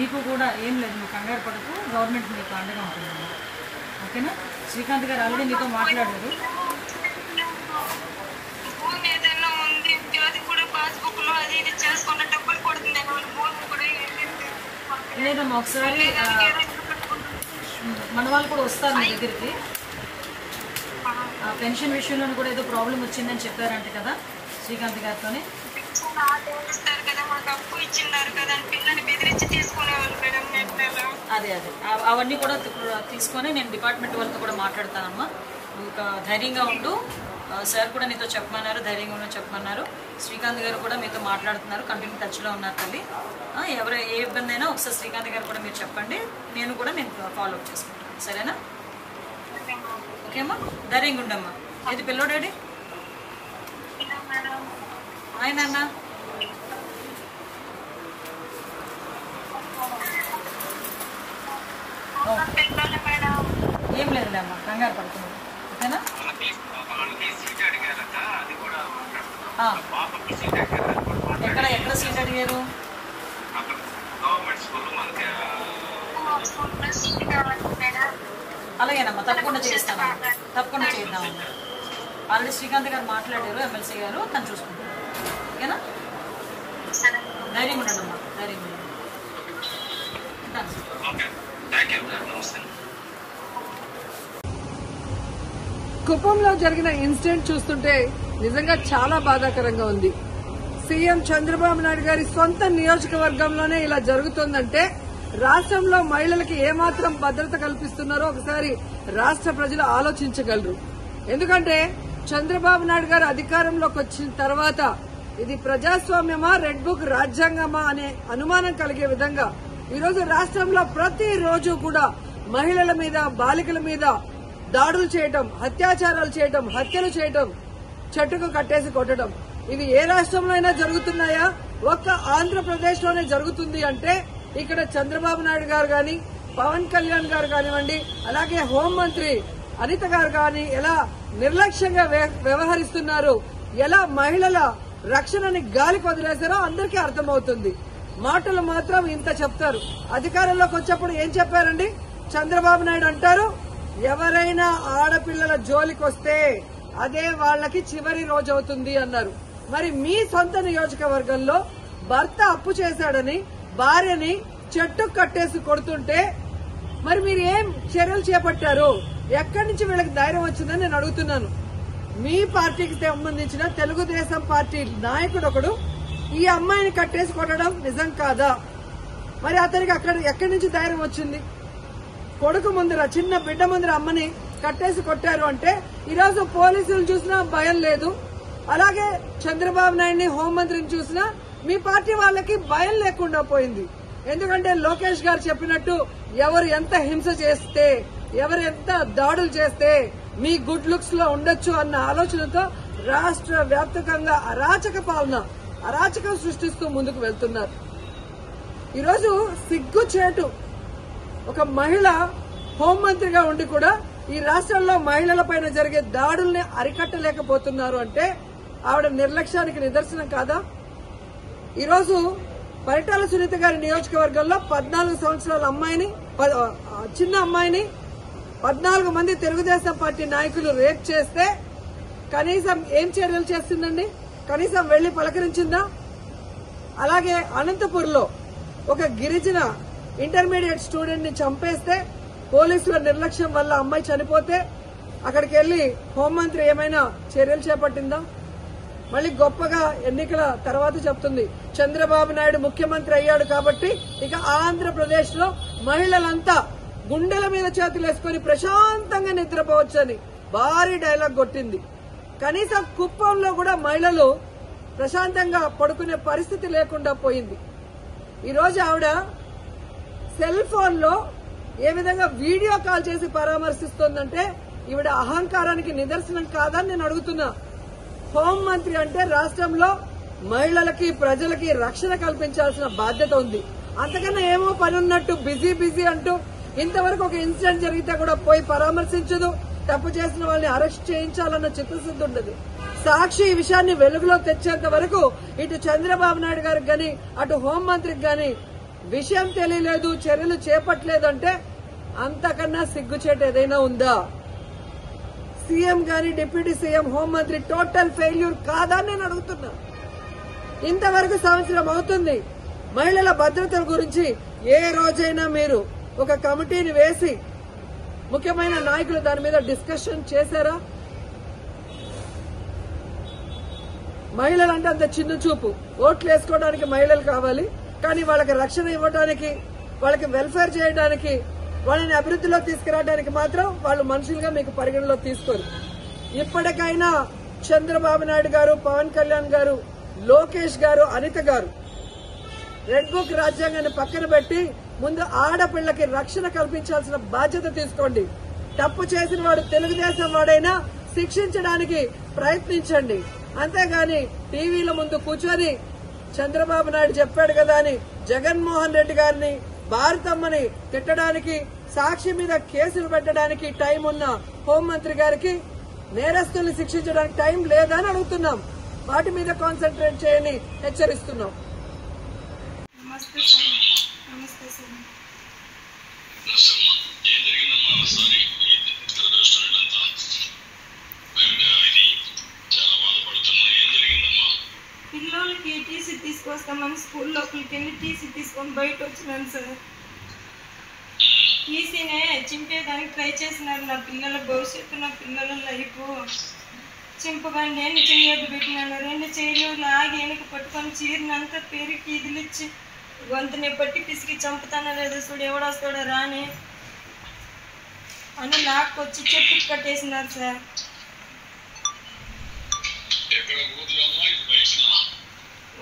మీకు కూడా ఏం లేదు, నువ్వు కంగారు పడకు, గవర్నమెంట్ మీకు అండగా ఉంటుంది. ఓకేనా? శ్రీకాంత్ గారు ఆల్రెడీ నీతో మాట్లాడారు. లేదమ్మా, ఒకసారి మన వాళ్ళు కూడా వస్తారు మీ దగ్గరికి. పెన్షన్ విషయంలో కూడా ఏదో ప్రాబ్లం వచ్చిందని చెప్పారంట కదా శ్రీకాంత్ గారితో. అదే అవన్నీ కూడా తీసుకొని నేను డిపార్ట్మెంట్ వాళ్ళతో కూడా మాట్లాడతానమ్మా. ఇంకా ధైర్యంగా ఉండు, సార్ కూడా నీతో చెప్పమన్నారు, ధైర్యంగా ఉండని చెప్పమన్నారు. శ్రీకాంత్ గారు కూడా మీతో మాట్లాడుతున్నారు, కంటిన్యూ టచ్లో ఉన్నారు తల్లి. ఎవరు ఏ ఇబ్బంది అయినా ఒకసారి శ్రీకాంత్ గారు కూడా మీరు చెప్పండి, నేను ఫాలో అప్ చేసుకుంటాను. సరేనా? ఓకే అమ్మా, ధైర్యంగా ఉండమ్మా. ఏది పిల్లోడాడి ఆయన అన్న ఏం లేదులే అమ్మా, కంగారు పడుతున్నాడు. ఓకేనా? ఎక్కడ సీట్ అడిగారు? అలాగేనమ్మా, తప్పకుండా చేస్తాను, తప్పకుండా చేద్దామమ్మా. ఆల్రెడీ శ్రీకాంత్ గారు మాట్లాడారు, ఎమ్మెల్సీ గారు, తను చూసుకుంటారు. ఓకేనా? ధైర్యం ఉండండి అమ్మా, ధైర్యం ఉండండి. కుప్పంలో జరిగిన ఇన్సిడెంట్ చూస్తుంటే నిజంగా చాలా బాధాకరంగా ఉంది. సీఎం చంద్రబాబు నాయుడు గారి సొంత నియోజకవర్గంలోనే ఇలా జరుగుతోందంటే రాష్ట్రంలో మహిళలకి ఏమాత్రం భద్రత కల్పిస్తున్నారో ఒకసారి రాష్ట్ర ప్రజలు ఆలోచించగలరు. ఎందుకంటే చంద్రబాబు నాయుడు గారు అధికారంలోకి వచ్చిన తర్వాత ఇది ప్రజాస్వామ్యమా, రెడ్ బుక్ రాజ్యాంగమా అనే అనుమానం కలిగే విధంగా ఈరోజు రాష్ట్రంలో ప్రతిరోజు కూడా మహిళల మీద, బాలికల మీద దాడులు చేయటం, అత్యాచారాలు చేయటం, హత్యలు చేయటం, చెట్టుకు కట్టేసి కొట్టడం, ఇవి ఏ రాష్ట్రంలో అయినా జరుగుతున్నాయా? ఒక్క ఆంధ్రప్రదేశ్ లోనే జరుగుతుంది అంటే ఇక్కడ చంద్రబాబు నాయుడు గారు గాని, పవన్ కళ్యాణ్ గారు కానివ్వండి, అలాగే హోంమంత్రి అనిత గారు గాని ఎలా నిర్లక్ష్యంగా వ్యవహరిస్తున్నారు, ఎలా మహిళల రక్షణని గాలికి వదిలేశారో అందరికీ అర్థమవుతుంది. మాటలు మాత్రం ఇంత చెప్తారు, అధికారంలోకి వచ్చేప్పుడు ఏం చెప్పారండి? చంద్రబాబు నాయుడు అంటారు, ఎవరైనా ఆడపిల్లల జోలికి వస్తే అదే వాళ్ళకి చివరి రోజు అవుతుంది అన్నారు. మరి మీ సొంత నియోజకవర్గంలో భర్త అప్పు చేశాడని భార్యని చెట్టు కట్టేసి కొడుతుంటే మరి మీరు ఏం చర్యలు చేపట్టారు? ఎక్కడి నుంచి వీళ్ళకి ధైర్యం వచ్చిందని నేను అడుగుతున్నాను. మీ పార్టీకి సంబంధించిన తెలుగుదేశం పార్టీ నాయకుడు ఒకడు ఈ అమ్మాయిని కట్టేసి కొట్టడం నిజం కాదా? మరి అతనికి ఎక్కడి నుంచి ధైర్యం వచ్చింది? కొడుకు ముందర, చిన్న బిడ్డ ముందర అమ్మని కట్టేసి కొట్టారు అంటే ఈరోజు పోలీసులు చూసినా భయం లేదు. అలాగే చంద్రబాబు నాయుడిని, హోంమంత్రిని చూసినా మీ పార్టీ వాళ్ళకి భయం లేకుండా పోయింది. ఎందుకంటే లోకేష్ గారు చెప్పినట్టు ఎవరు ఎంత హింస చేస్తే, ఎవరు ఎంత దాడులు చేస్తే మీ గుడ్ లుక్స్ లో ఉండొచ్చు అన్న ఆలోచనతో రాష్ట్ర వ్యాప్తంగా అరాచక పాలన, అరాచకం సృష్టిస్తూ ముందుకు వెళ్తున్నారు. ఈరోజు సిగ్గుచేటు ఒక మహిళ హోంమంత్రిగా ఉండి కూడా ఈ రాష్ట్రంలో మహిళల పైన జరిగే దాడుల్ని అరికట్టలేకపోతున్నారు అంటే ఆవిడ నిర్లక్ష్యానికి నిదర్శనం కాదా? ఈరోజు పరిటాల సునీత గారి నియోజకవర్గంలో 14 సంవత్సరాల అమ్మాయిని, చిన్న అమ్మాయిని 14 మంది తెలుగుదేశం పార్టీ నాయకులు రేప్ చేస్తే కనీసం ఏం చర్యలు చేస్తుందండి? కనీసం వెళ్లి పలకరించిందా? అలాగే అనంతపూర్లో ఒక గిరిజన ఇంటర్మీడియట్ స్టూడెంట్ ని చంపేస్తే పోలీసుల నిర్లక్ష్యం వల్ల అమ్మాయి చనిపోతే అక్కడికి వెళ్లి హోంమంత్రి ఏమైనా చర్యలు చేపట్టిందా? మళ్ళీ గొప్పగా ఎన్నికల తర్వాత చెప్తుంది చంద్రబాబు నాయుడు ముఖ్యమంత్రి అయ్యాడు కాబట్టి ఇక ఆంధ్రప్రదేశ్ లో మహిళలంతా గుండెల మీద చేతులేసుకుని ప్రశాంతంగా నిద్రపోవచ్చని భారీ డైలాగ్ కొట్టింది. కనీసం కుప్పంలో కూడా మహిళలు ప్రశాంతంగా పడుకునే పరిస్థితి లేకుండా పోయింది. ఈరోజు ఆవిడ సెల్ ఫోన్ లో ఏ విధంగా వీడియో కాల్ చేసి పరామర్శిస్తోందంటే ఈవిడ అహంకారానికి నిదర్శనం కాదని నేను అడుగుతున్నా. హోంమంత్రి అంటే రాష్ట్రంలో మహిళలకి, ప్రజలకి రక్షణ కల్పించాల్సిన బాధ్యత ఉంది. అంతకన్నా ఏమో పని ఉన్నట్టు బిజీ అంటూ ఇంతవరకు ఒక ఇన్సిడెంట్ జరిగితే కూడా పోయి పరామర్శించదు. తప్పు చేసిన వాళ్ళని అరెస్ట్ చేయించాలన్న చిత్తశుద్ధి ఉండదు. సాక్షి ఈ విషయాన్ని వెలుగులో తెచ్చేంత వరకు ఇటు చంద్రబాబు నాయుడు గారికి గాని, అటు హోంమంత్రికి గాని విషయం తెలియలేదు, చర్యలు చేపట్టలేదంటే అంతకన్నా సిగ్గుచేటు ఏదైనా ఉందా? సీఎం గాని డిప్యూటీ సీఎం, హోంమంత్రి టోటల్ ఫెయిల్యూర్ కాదా నేను అడుగుతున్నా. ఇంతవరకు సంవత్సరం అవుతుంది. మహిళల భద్రతల గురించి ఏ రోజైనా మీరు ఒక కమిటీని వేసి ముఖ్యమైన నాయకులు దాని మీద డిస్కషన్ చేశారా? మహిళలంటే అంత చిన్న చూపు. ఓట్లు వేసుకోవడానికి మహిళలు కావాలి, కానీ వాళ్ళకి రక్షణ ఇవ్వడానికి, వాళ్ళకి వెల్ఫేర్ చేయడానికి, వాళ్ళని అభివృద్ధిలో తీసుకురావడానికి మాత్రం వాళ్ళు మనుషులుగా మీకు పరిగణలో తీసుకోరు. ఇప్పటికైనా చంద్రబాబు నాయుడు గారు, పవన్ కళ్యాణ్ గారు, లోకేష్ గారు, అనిత గారు రెడ్ బుక్ రాజ్యాంగాన్ని పక్కన పెట్టి ముందు ఆడపిల్లకి రక్షణ కల్పించాల్సిన బాధ్యత తీసుకోండి. తప్పు చేసిన వాడు తెలుగుదేశం వాడైనా శిక్షించడానికి ప్రయత్నించండి. అంతేగాని టీవీల ముందు కూర్చొని చంద్రబాబు నాయుడు చెప్పాడు కదా అని జగన్మోహన్ రెడ్డి గారిని, భారతమ్మని తిట్టడానికి, సాక్షి మీద కేసులు పెట్టడానికి టైం ఉన్న హోంమంత్రి గారికి నేరస్తుల్ని శిక్షించడానికి టైం లేదని అడుగుతున్నాం. వాటి మీద కాన్సన్ట్రేట్ చేయని హెచ్చరిస్తున్నాం. పిల్లలకి టీసీ తీసుకొస్తామని స్కూల్ లోపలికి వెళ్ళి టీసీ తీసుకొని బయట వచ్చినాను సార్. టీసీనే చింపేదానికి ట్రై చేసినారు. నా పిల్లల భవిష్యత్తు, నా పిల్లల లైఫ్ చింపకండి అని చెయ్యొద్దు పెట్టినాను. 2 చెయ్యలు లాగి వెనక పట్టుకొని చీరినంతా పెరిగి ఇదిలిచ్చి గొంతుని పట్టి పిసికి చంపుతానో లేదో చూడు, ఎవడొస్తాడో రాని అని లాక్కొచ్చి చెట్టుకు కట్టేసినారు సార్.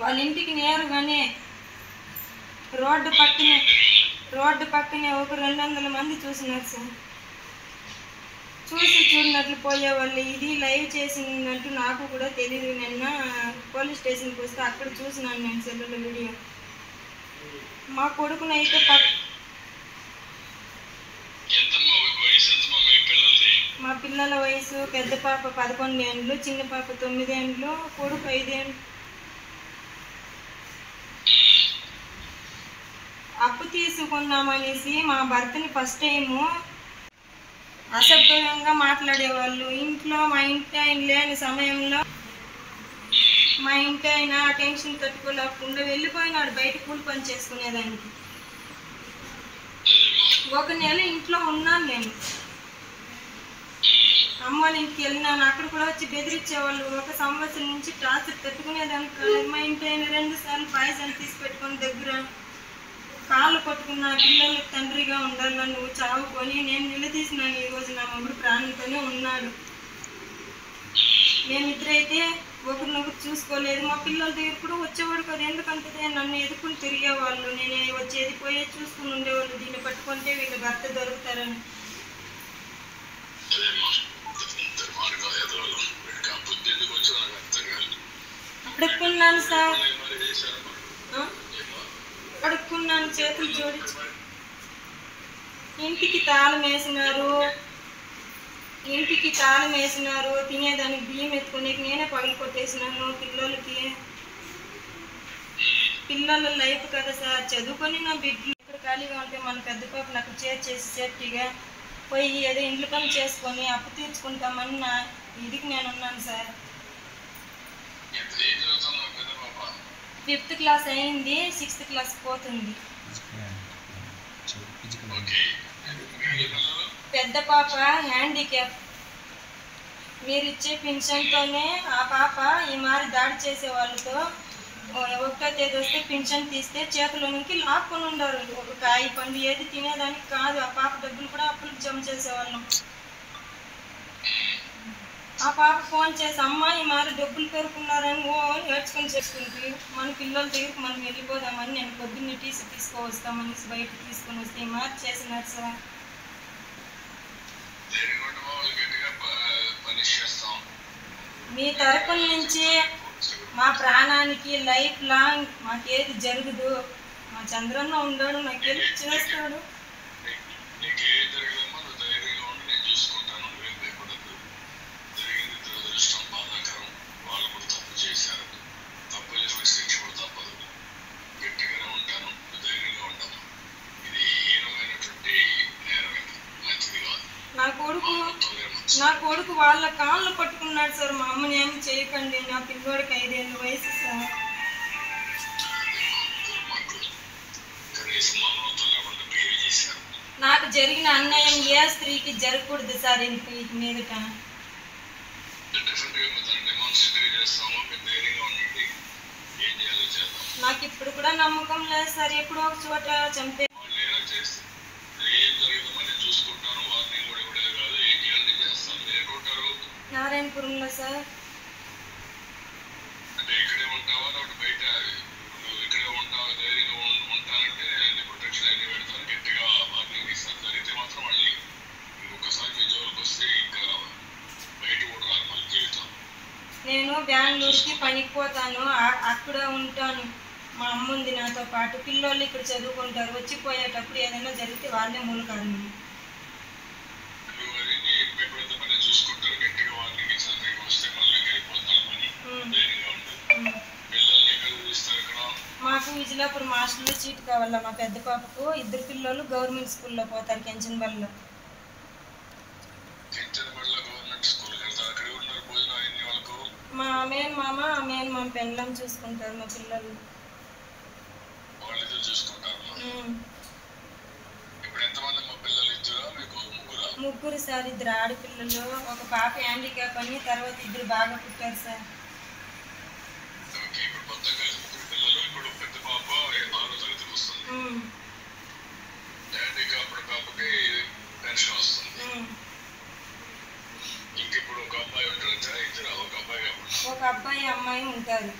వాళ్ళ ఇంటికి నేరుగానే రోడ్డు పక్కనే ఒక 200 మంది చూసినారు సార్. చూసి చూడనట్లు పోయేవాళ్ళు. ఇది లైవ్ చేసినట్టు నాకు కూడా తెలియదు. నిన్న పోలీస్ స్టేషన్కి వస్తే అక్కడ చూసినాను నేను సెల్లులో వీడియో. మా కొడుకునైతే మా పిల్లల వయసు పెద్ద పాప 11 ఏండ్లు, చిన్న పాప 9 ఏండ్లు, కొడుకు 5 ఏండ్లు. అప్పు తీసుకున్నామనేసి మా భర్తని ఫస్ట్ టైము అసభ్యంగా మాట్లాడేవాళ్ళు. ఇంట్లో మా ఇంటి ఆయన లేని సమయంలో మా ఇంటి ఆయన టెన్షన్ తట్టుకోలేకుండా వెళ్ళిపోయినాడు బయట కూలి పని చేసుకునేదానికి. 1 నెల ఇంట్లో ఉన్నాను నేను. అమ్మ వాళ్ళ ఇంటికి వెళ్ళినాను. అక్కడ కూడా వచ్చి బెదిరించేవాళ్ళు. 1 సంవత్సరం నుంచి టార్చర్ తట్టుకునేదానికి కాలేదు. మా ఇంటి ఆయన 2 సార్లు పాయసం తీసి పెట్టుకుని దగ్గర కాళ్ళు పట్టుకున్న పిల్లలకు తండ్రిగా ఉండాలని నువ్వు చావుకొని నేను నిలదీసినాను. ఈరోజు నా మొగుడు ప్రాణంతోనే ఉన్నాడు. మేమిద్దరైతే ఒకరినొకరు చూసుకోలేదు. మా పిల్లలతో ఎప్పుడు వచ్చేవాడు కదా, ఎందుకంటే నన్ను ఎదుర్కొని తిరిగేవాళ్ళు. నేను వచ్చేది పోయే చూసుకుని ఉండేవాళ్ళు. దీన్ని పట్టుకుంటే వీళ్ళ భర్త దొరుకుతారని. అడుక్కున్నాను సార్, అడుక్కున్నాను, చేతులు జోడించి. ఇంటికి తాళం వేసినారు. తినేదానికి బియ్యం ఎత్తుకునే నేనే పగలు కొట్టేసినాను. పిల్లల లైఫ్ కదా సార్. చదువుకొని నా బిడ్డలు ఇక్కడ ఖాళీగా ఉంటే మన పెద్ద పాపను అక్కడ చేర్చేసి సేఫ్టీగా పోయి ఏదో ఇంట్లో పని చేసుకొని అప్పు తీర్చుకుంటామని నా ఇదికి నేను ఉన్నాను సార్. 5th క్లాస్ అయింది, 6th క్లాస్ పోతుంది. పెద్ద పాప హ్యాండిక్యాప్. మీరు ఇచ్చే పెన్షన్తోనే ఆ పాప ఈ మారి దాడి చేసే వాళ్ళతో 1వ తేదీ వస్తే పెన్షన్ తీస్తే చేతిలో నుంచి లాక్కొని ఉండరు. ఒక కాయ పండు ఏది తినేదానికి కాదు. ఆ పాప డబ్బులు కూడా అప్పులకు జమ చేసేవాళ్ళం. ఆ పాప ఫోన్ చేసి అమ్మ ఈ మారి డబ్బులు పెరుకున్నారని నేర్చుకొని చేసుకుంటూ మన పిల్లల దగ్గరికి మనం వెళ్ళిపోదామని నేను పొద్దున్నే టీసీ తీసుకువస్తామని బయట తీసుకొని వస్తే ఈ మారి చేసినారు సార్. మీ తరపున నుంచి మా ప్రాణానికి లైఫ్ లాంగ్ మాకేది జరగదు. మా చంద్రన్న ఉన్నాడు, నాకు హెల్ప్ చేస్తాడు. నా కొడుకు వాళ్ళ కాళ్ళు పట్టుకున్నాడు సార్. మా అమ్మని ఏమి చేయకండి, నా పిల్లోడికి 5 ఏళ్ళ వయసు సార్. నాకు జరిగిన అన్యాయం ఏ స్త్రీకి జరగకూడదు సార్. ఇంటి మీదట నాకు ఇప్పుడు కూడా నమ్మకం లేదు సార్. ఎప్పుడో ఒక చోట చంపే నారాయణపురంలో సార్. నేను బెంగళూరుకి పనికి పోతాను, అక్కడ ఉంటాను. మా అమ్మ ఉంది నాతో పాటు. పిల్లోళ్ళు ఇక్కడ చదువుకుంటారు. వచ్చిపోయేటప్పుడు ఏదైనా జరిగితే వాళ్ళే మూల కారణం. మాకు విజయలాపురం హాస్టల్లో సీట్ కావాలా. మా పెద్ద పాపకు 2 పిల్లలు గవర్నమెంట్ స్కూల్లో పోతారు, కెంచన్బల్లో. మా మేనమామ పెళ్ళం చూసుకుంటారు. మా పిల్లలు ముగ్గురు సార్. 2 ఆడపిల్లలు, ఒక పాప హ్యాండిక్యాప్ అని, తర్వాత 2 బాగా పుట్టారు సార్. ఒక అబ్బాయి అమ్మాయి ఉంటారు.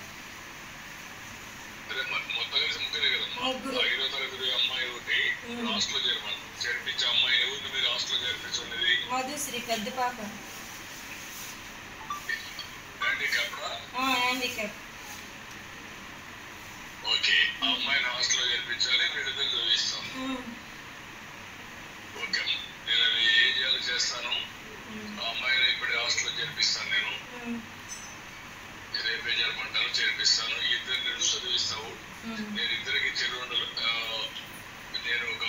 ముగ్గురు. మధుశ్రీ పెద్ద పాప హ్యాండిక్యాప్. చేస్తాను. ఆ అమ్మాయిని ఇప్పుడు హాస్టల్లో చేర్పిస్తాను. నేను రేపే జరపంటాను, చేర్పిస్తాను. 2 నేను చదివిస్తావు. నేను 2కి చెరువుండలు నేను ఒక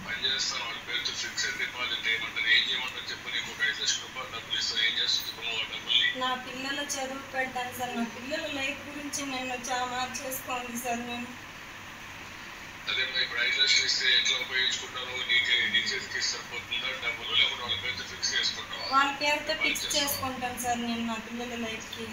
పని చేస్తాను. వాళ్ళ పేరుతో ఫిక్స్డ్ డిపాజిట్ చేయమంటాను. ఏం చేయమంటారు చెప్పు. నీకు ఒక 5 లక్షల రూపాయలు డబ్బులు ఇస్తాను. ఏం చేస్తున్నావు ఆ డబ్బుల్ని? నా పిల్లల చదువు పెడతాను సార్. నా పిల్లల లైఫ్ గురించి నన్ను చాలా చేసుకోండి సార్. నేను అదే ఇప్పుడు 5 లక్షలు ఇస్తే ఎట్లా ఉపయోగించుకుంటాను? నీ చేతికి సరిపోతుందా డబ్బులు, లేకపోతే వాళ్ళ పేరుతో ఫిక్స్ చేసుకుంటావా? వాళ్ళ పేరుతో ఫిక్స్ చేసుకుంటాను సార్ నేను నా పిల్లల లైఫ్కి.